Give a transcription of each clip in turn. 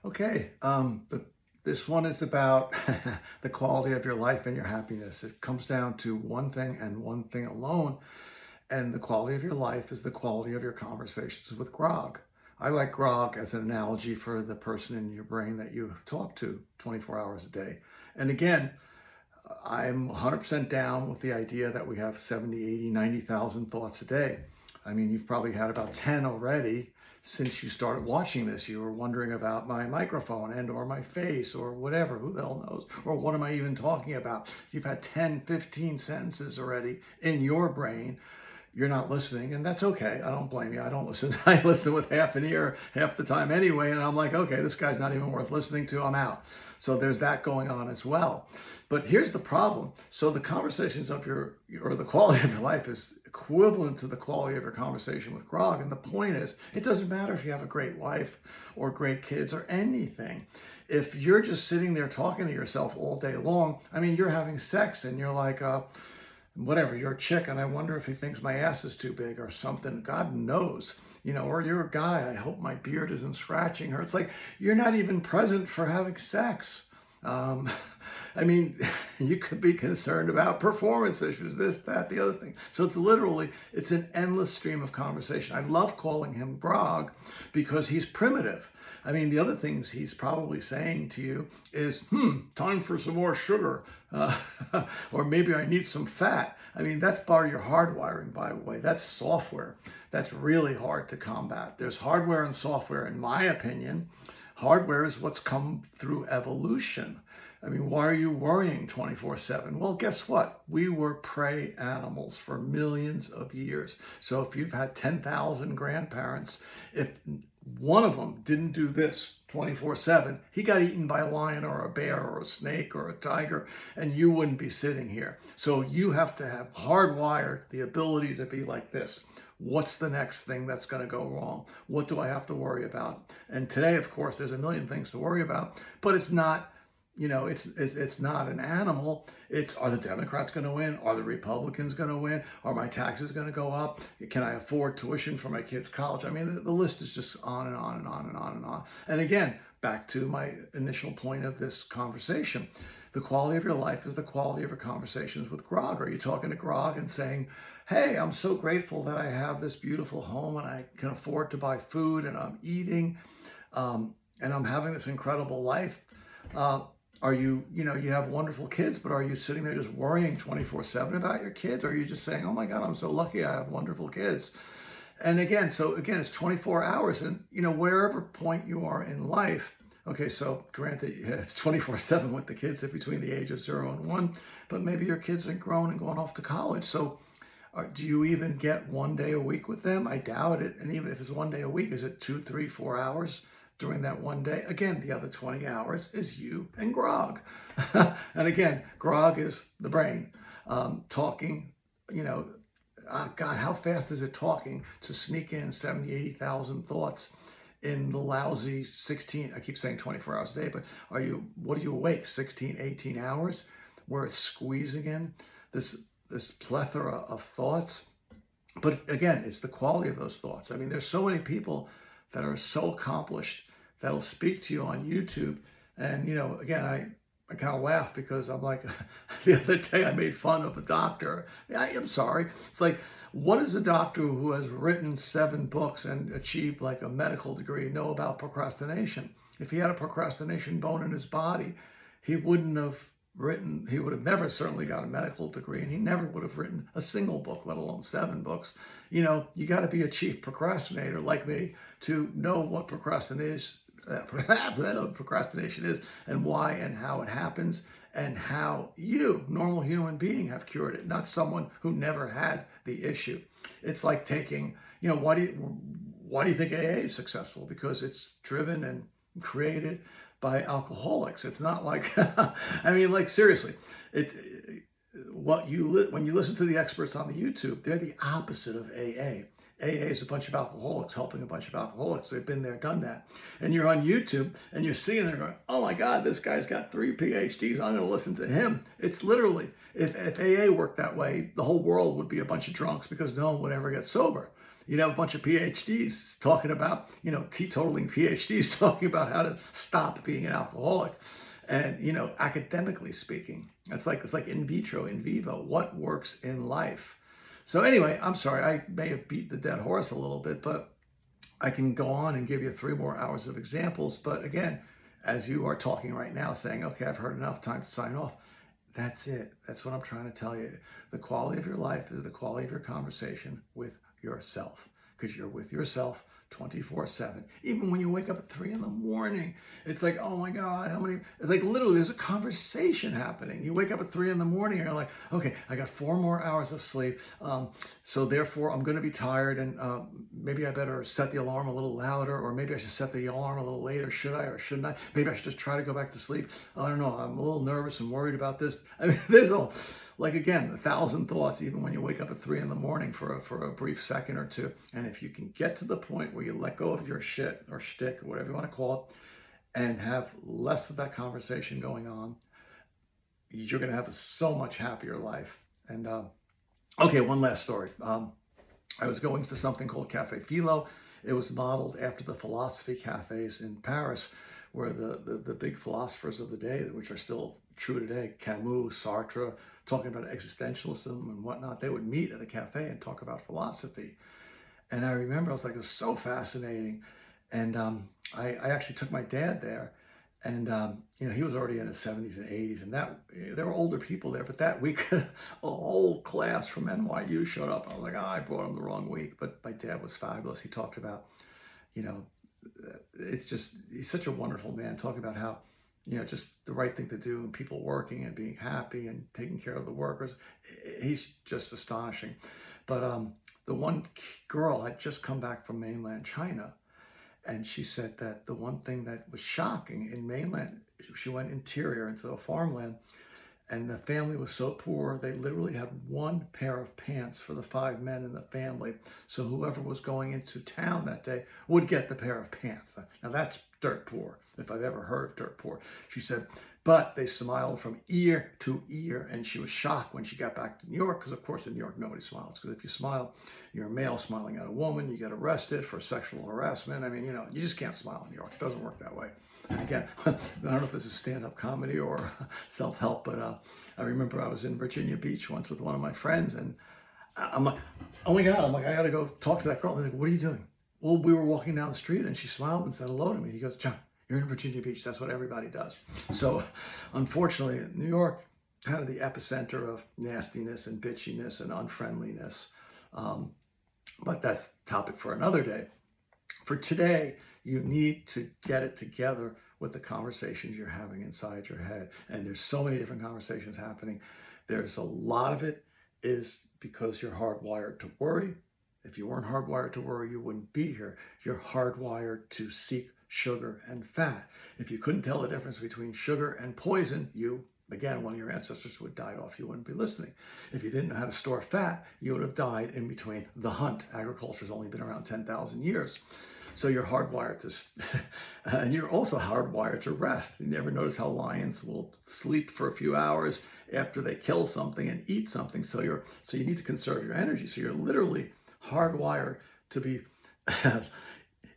Okay, this one is about the quality of your life and your happiness. It comes down to one thing and one thing alone, and the quality of your life is the quality of your conversations with grog. I like grog as an analogy for the person in your brain that you talk to 24 hours a day. And again, I'm 100% down with the idea that we have 70, 80, 90,000 thoughts a day. I mean, you've probably had about 10 already since you started watching this. You were wondering about my microphone and or my face or whatever, who the hell knows, or what am I even talking about? You've had 10, 15 sentences already in your brain. You're not listening, and that's okay. I don't blame you. I don't listen. I listen with half an ear half the time anyway, and I'm like, okay, this guy's not even worth listening to. I'm out. So there's that going on as well. But here's the problem. So the conversations of or the quality of your life is equivalent to the quality of your conversation with grog. And the point is, it doesn't matter if you have a great wife or great kids or anything. If you're just sitting there talking to yourself all day long, I mean, you're having sex and you're like, whatever, you're a chick and I wonder if he thinks my ass is too big or something. God knows, or you're a guy, I hope my beard isn't scratching her. It's like you're not even present for having sex. Um, I mean, you could be concerned about performance issues, this, that, the other thing. So it's an endless stream of conversation. I love calling him grog because he's primitive. I mean, the other things he's probably saying to you is, time for some more sugar. Or maybe I need some fat. I mean, that's part of your hardwiring, by the way. That's software. That's really hard to combat. There's hardware and software, in my opinion. Hardware is what's come through evolution. I mean, why are you worrying 24/7? Well, guess what? We were prey animals for millions of years. So if you've had 10,000 grandparents, if one of them didn't do this 24/7, he got eaten by a lion or a bear or a snake or a tiger, and you wouldn't be sitting here. So you have to have hardwired the ability to be like this. What's the next thing that's going to go wrong? What do I have to worry about? And today, of course, there's a million things to worry about, but it's not, it's not an animal. It's, are the Democrats going to win? Are the Republicans going to win? Are my taxes going to go up? Can I afford tuition for my kids' college? I mean, the list is just on and on and on and on and on. And again, back to my initial point of this conversation. The quality of your life is the quality of your conversations with grog. Are you talking to grog and saying, hey, I'm so grateful that I have this beautiful home and I can afford to buy food and I'm eating and I'm having this incredible life? Are you, you have wonderful kids, but are you sitting there just worrying 24/7 about your kids? Or are you just saying, oh my God, I'm so lucky I have wonderful kids? And again, it's 24 hours. And, wherever point you are in life, okay, so granted, it's 24/7 with the kids between the age of 0 and 1, but maybe your kids are grown and going off to college. So do you even get 1 day a week with them? I doubt it. And even if it's 1 day a week, is it 2, 3, 4 hours during that 1 day? Again, the other 20 hours is you and grog. And again, grog is the brain talking, God, how fast is it talking to sneak in 70, 80,000 thoughts in the lousy 16, I keep saying 24 hours a day, but what are you awake, 16, 18 hours where it's squeezing in this plethora of thoughts? But again, it's the quality of those thoughts. I mean, there's so many people that are so accomplished that'll speak to you on YouTube. And, again, I kind of laugh because I'm like, the other day I made fun of a doctor. I'm sorry. It's like, what does a doctor who has written 7 books and achieved like a medical degree know about procrastination? If he had a procrastination bone in his body, he would have never certainly got a medical degree, and he never would have written a single book, let alone 7 books. You got to be a chief procrastinator like me to know what procrastination is and why and how it happens and how you, normal human being, have cured it, not someone who never had the issue. It's like taking, why do you think AA is successful? Because it's driven and created by alcoholics. It's not like, I mean, like seriously, when you listen to the experts on the YouTube, they're the opposite of AA. AA is a bunch of alcoholics helping a bunch of alcoholics. They've been there, done that. And you're on YouTube and you're seeing there going, oh my God, this guy's got 3 PhDs. I'm going to listen to him. It's literally, if AA worked that way, the whole world would be a bunch of drunks because no one would ever get sober. You'd have a bunch of PhDs talking about, teetotaling PhDs talking about how to stop being an alcoholic. And, academically speaking, it's like in vitro, in vivo, what works in life. So anyway, I'm sorry, I may have beat the dead horse a little bit, but I can go on and give you 3 more hours of examples. But again, as you are talking right now, saying, okay, I've heard enough, time to sign off. That's it. That's what I'm trying to tell you. The quality of your life is the quality of your conversation with yourself, because you're with yourself 24/7. Even when you wake up at 3 in the morning, it's like, oh my God, it's like literally there's a conversation happening. You wake up at 3 in the morning and you're like, okay, I got 4 more hours of sleep. So therefore I'm going to be tired, and maybe I better set the alarm a little louder, or maybe I should set the alarm a little later. Should I or shouldn't I? Maybe I should just try to go back to sleep. I don't know. I'm a little nervous and worried about this. I mean, there's again, 1,000 thoughts, even when you wake up at 3 in the morning for a brief second or two. And if you can get to the point where you let go of your shit or shtick or whatever you want to call it, and have less of that conversation going on, you're going to have a so much happier life. And okay, one last story. I was going to something called Cafe Philo. It was modeled after the philosophy cafes in Paris, where the big philosophers of the day, which are still true today, Camus, Sartre, talking about existentialism and whatnot, they would meet at the cafe and talk about philosophy. And I remember I was like, it was so fascinating. And I actually took my dad there, and he was already in his 70s and 80s, and there were older people there. But that week, a whole class from NYU showed up. I was like, oh, I brought him the wrong week. But my dad was fabulous. He talked about, it's just, he's such a wonderful man. Talking about how, just the right thing to do, and people working and being happy and taking care of the workers. He's just astonishing. But the one girl had just come back from mainland China, and she said that the one thing that was shocking in mainland, she went interior into a farmland, and the family was so poor, they literally had one pair of pants for the 5 men in the family. So whoever was going into town that day would get the pair of pants. Now that's dirt poor, if I've ever heard of dirt poor. She said, but they smiled from ear to ear, and she was shocked when she got back to New York, because of course in New York nobody smiles, because if you smile, you're a male smiling at a woman, you get arrested for sexual harassment. I mean, you just can't smile in New York. It doesn't work that way. And again, I don't know if this is stand-up comedy or self-help, but I remember I was in Virginia Beach once with one of my friends, and I'm like, oh my God, I gotta go talk to that girl. They're like, what are you doing? Well, we were walking down the street, and she smiled and said hello to me. He goes, John, you're in Virginia Beach. That's what everybody does. So unfortunately, New York, kind of the epicenter of nastiness and bitchiness and unfriendliness. But that's a topic for another day. For today, you need to get it together with the conversations you're having inside your head. And there's so many different conversations happening. There's a lot of it is because you're hardwired to worry. If you weren't hardwired to worry, you wouldn't be here. You're hardwired to seek sugar and fat. If you couldn't tell the difference between sugar and poison, again, one of your ancestors would have died off. You wouldn't be listening. If you didn't know how to store fat, you would have died in between the hunt. Agriculture's only been around 10,000 years. So you're hardwired to, and you're also hardwired to rest. You never notice how lions will sleep for a few hours after they kill something and eat something. So you need to conserve your energy. So you're literally hardwired to be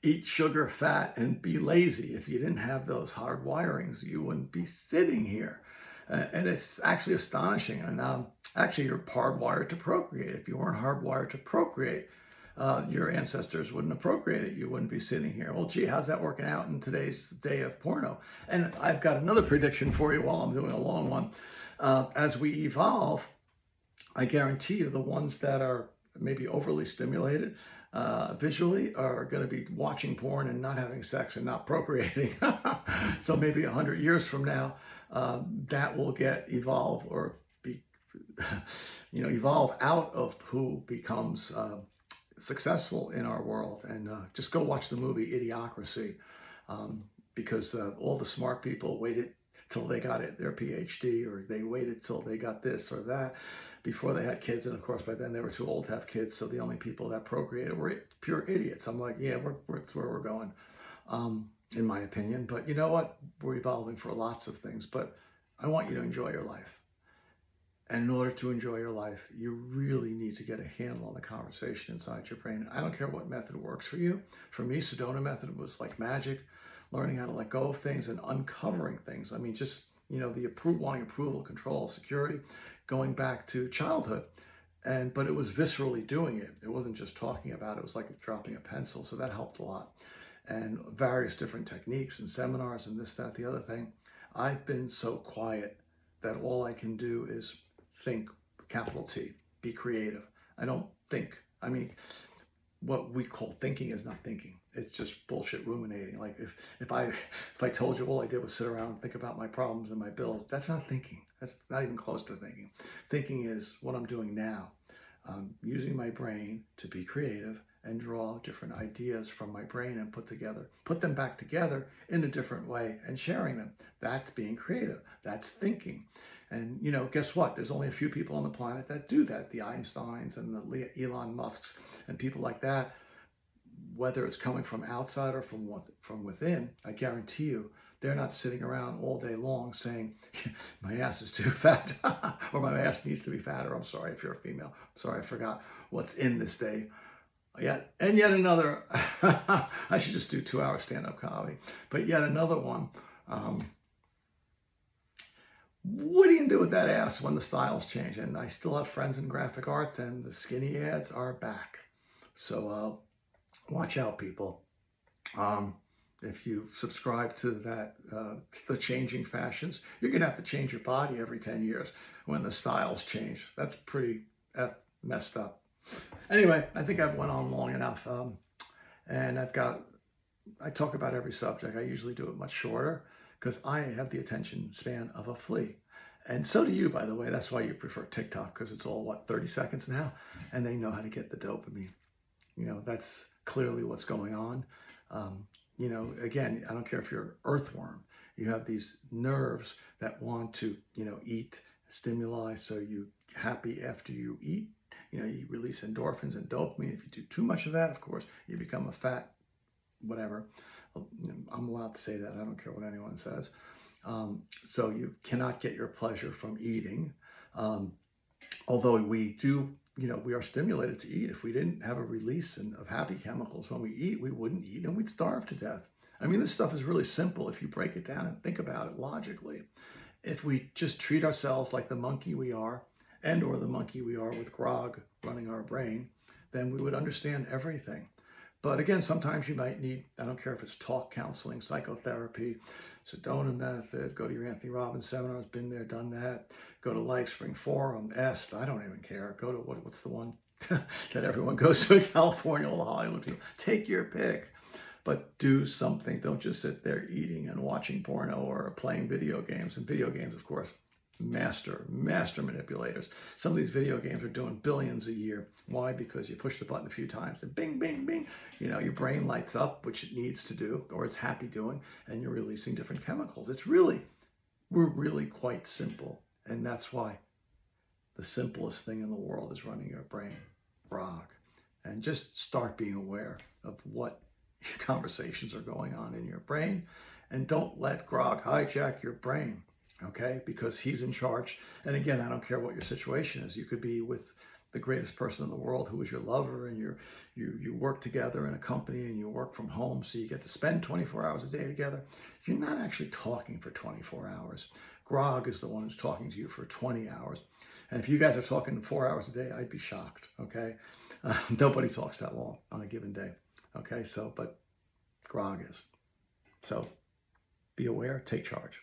eat sugar, fat, and be lazy. If you didn't have those hard wirings, you wouldn't be sitting here. And it's actually astonishing. And actually, you're hardwired to procreate. If you weren't hardwired to procreate, your ancestors wouldn't have procreated. You wouldn't be sitting here. Well, gee, how's that working out in today's day of porno? And I've got another prediction for you while I'm doing a long one. As we evolve, I guarantee you the ones that are maybe overly stimulated visually are going to be watching porn and not having sex and not procreating. So maybe 100 years from now, that will get evolved or be, evolve out of who becomes successful in our world. And just go watch the movie Idiocracy, because all the smart people waited till they got their PhD, or they waited till they got this or that before they had kids. And of course, by then they were too old to have kids. So the only people that procreated were pure idiots. I'm like, yeah, that's where we're going, in my opinion. But you know what? We're evolving for lots of things. But I want you to enjoy your life. And in order to enjoy your life, you really need to get a handle on the conversation inside your brain. I don't care what method works for you. For me, Sedona method was like magic, learning how to let go of things and uncovering things. I mean, just, the wanting approval, control, security, going back to childhood. But it was viscerally doing it. It wasn't just talking about it. It was like dropping a pencil. So that helped a lot. And various different techniques and seminars and this, that, the other thing. I've been so quiet that all I can do is think, capital T, be creative. I don't think. I mean, what we call thinking is not thinking. It's just bullshit ruminating. Like if I told you all I did was sit around and think about my problems and my bills, that's not thinking. That's not even close to thinking. Thinking is what I'm doing now. Using my brain to be creative and draw different ideas from my brain and put them back together in a different way and sharing them. That's being creative. That's thinking. And guess what? There's only a few people on the planet that do that. The Einsteins and the Elon Musks and people like that. Whether it's coming from outside or from within, I guarantee you, they're not sitting around all day long saying, my ass is too fat, or my ass needs to be fatter. I'm sorry if you're a female. I'm sorry, I forgot what's in this day. Yet another, I should just do 2-hour stand-up comedy, but yet another one. What are you going to do with that ass when the styles change? And I still have friends in graphic arts, and the skinny ads are back. So watch out, people. If you subscribe to that, the changing fashions, you're going to have to change your body every 10 years when the styles change. That's pretty messed up. Anyway, I think I've went on long enough. And I talk about every subject. I usually do it much shorter because I have the attention span of a flea. And so do you, by the way. That's why you prefer TikTok, because it's all, 30 seconds now? And they know how to get the dopamine. That's clearly what's going on. Again, I don't care if you're an earthworm. You have these nerves that want to, eat stimuli, so you're happy after you eat. You release endorphins and dopamine. If you do too much of that, of course, you become a fat whatever. I'm allowed to say that. I don't care what anyone says. So you cannot get your pleasure from eating. Although we do, we are stimulated to eat. If we didn't have a release of happy chemicals when we eat, we wouldn't eat and we'd starve to death. I mean, this stuff is really simple if you break it down and think about it logically. If we just treat ourselves like the monkey we are, or the monkey we are with grog running our brain, then we would understand everything. But again, sometimes you might need, I don't care if it's talk counseling, psychotherapy, Sedona method, go to your Anthony Robbins seminars, been there, done that. Go to LifeSpring Forum, EST, I don't even care. Go to, what's the one that everyone goes to in California, all the Hollywood people. Take your pick, but do something. Don't just sit there eating and watching porno or playing video games. And video games, of course, master manipulators. Some of these video games are doing billions a year. Why? Because you push the button a few times and bing, bing, bing. Your brain lights up, which it needs to do, or it's happy doing, and you're releasing different chemicals. We're really quite simple. And that's why the simplest thing in the world is running your brain. Rock. And just start being aware of what conversations are going on in your brain. And don't let grog hijack your brain. Okay, because he's in charge. And again, I don't care what your situation is. You could be with the greatest person in the world who is your lover, and you work together in a company and you work from home, so you get to spend 24 hours a day together. You're not actually talking for 24 hours. Grog is the one who's talking to you for 20 hours. And if you guys are talking 4 hours a day, I'd be shocked. Okay, nobody talks that long on a given day. Okay, but grog is. So be aware, take charge.